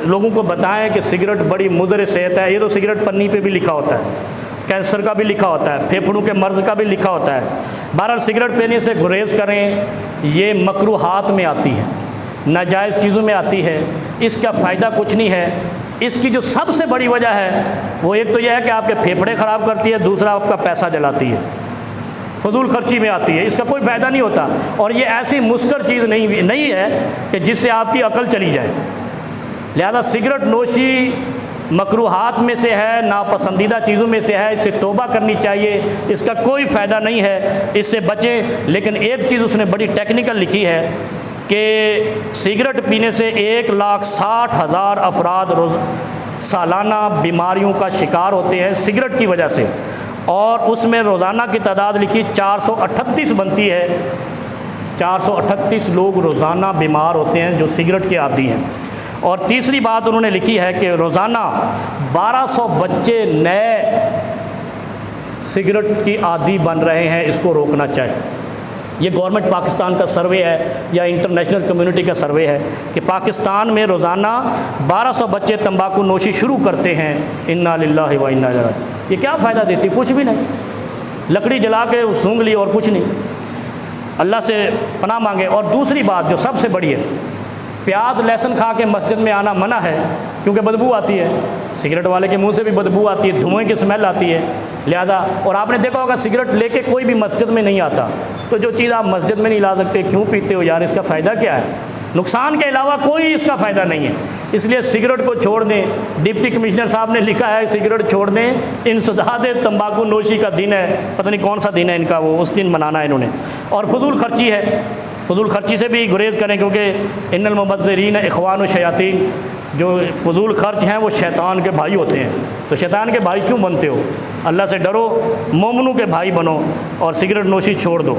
لوگوں کو بتائیں کہ سگریٹ بڑی مضر صحت ہے. یہ تو سگریٹ پنی پہ بھی لکھا ہوتا ہے، کینسر کا بھی لکھا ہوتا ہے، پھیپھڑوں کے مرض کا بھی لکھا ہوتا ہے. بہرحال سگریٹ پینے سے گریز کریں. یہ مکروہات میں آتی ہے، ناجائز چیزوں میں آتی ہے. اس کا فائدہ کچھ نہیں ہے. اس کی جو سب سے بڑی وجہ ہے وہ ایک تو یہ ہے کہ آپ کے پھیپھڑے خراب کرتی ہے، دوسرا آپ کا پیسہ جلاتی ہے، فضول خرچی میں آتی ہے. اس کا کوئی فائدہ نہیں ہوتا. اور یہ ایسی مسکر چیز نہیں ہے کہ جس سے آپ کی عقل چلی جائے. لہذا سگریٹ نوشی مکروہات میں سے ہے، ناپسندیدہ چیزوں میں سے ہے. اس سے توبہ کرنی چاہیے. اس کا کوئی فائدہ نہیں ہے، اس سے بچیں. لیکن ایک چیز اس نے بڑی ٹیکنیکل لکھی ہے کہ سگریٹ پینے سے 1,60,000 افراد سالانہ بیماریوں کا شکار ہوتے ہیں سگریٹ کی وجہ سے. اور اس میں روزانہ کی تعداد لکھی 438 بنتی ہے. 438 لوگ روزانہ بیمار ہوتے ہیں جو سگریٹ کے عادی ہیں. اور تیسری بات انہوں نے لکھی ہے کہ روزانہ 1200 بچے نئے سگریٹ کی عادی بن رہے ہیں. اس کو روکنا چاہیے. یہ گورنمنٹ پاکستان کا سروے ہے یا انٹرنیشنل کمیونٹی کا سروے ہے کہ پاکستان میں روزانہ 1200 بچے تمباکو نوشی شروع کرتے ہیں. انا للہ و انا الیہ راجعون. یہ کیا فائدہ دیتی؟ کچھ بھی نہیں. لکڑی جلا کے سونگ لی اور کچھ نہیں. اللہ سے پناہ مانگے. اور دوسری بات جو سب سے بڑی ہے، پیاز لہسن کھا کے مسجد میں آنا منع ہے کیونکہ بدبو آتی ہے. سگریٹ والے کے منہ سے بھی بدبو آتی ہے، دھوئیں کی اسمیل آتی ہے. لہذا اور آپ نے دیکھا ہوگا سگریٹ لے کے کوئی بھی مسجد میں نہیں آتا. تو جو چیز آپ مسجد میں نہیں لا سکتے کیوں پیتے ہو یار؟ اس کا فائدہ کیا ہے؟ نقصان کے علاوہ کوئی اس کا فائدہ نہیں ہے. اس لیے سگریٹ کو چھوڑ دیں. ڈپٹی کمشنر صاحب نے لکھا ہے سگریٹ چھوڑ دیں. انسداد تمباکو نوشی کا دن ہے، پتہ نہیں کون سا دن ہے ان کا، وہ اس دن منانا ہے انہوں نے. اور فضول خرچی ہے، فضول خرچی سے بھی گریز کریں کیونکہ ان المبذرین اخوان الشیاطین. جو فضول خرچ ہیں وہ شیطان کے بھائی ہوتے ہیں. تو شیطان کے بھائی کیوں بنتے ہو؟ اللہ سے ڈرو، مومنوں کے بھائی بنو اور سگریٹ نوشی چھوڑ دو.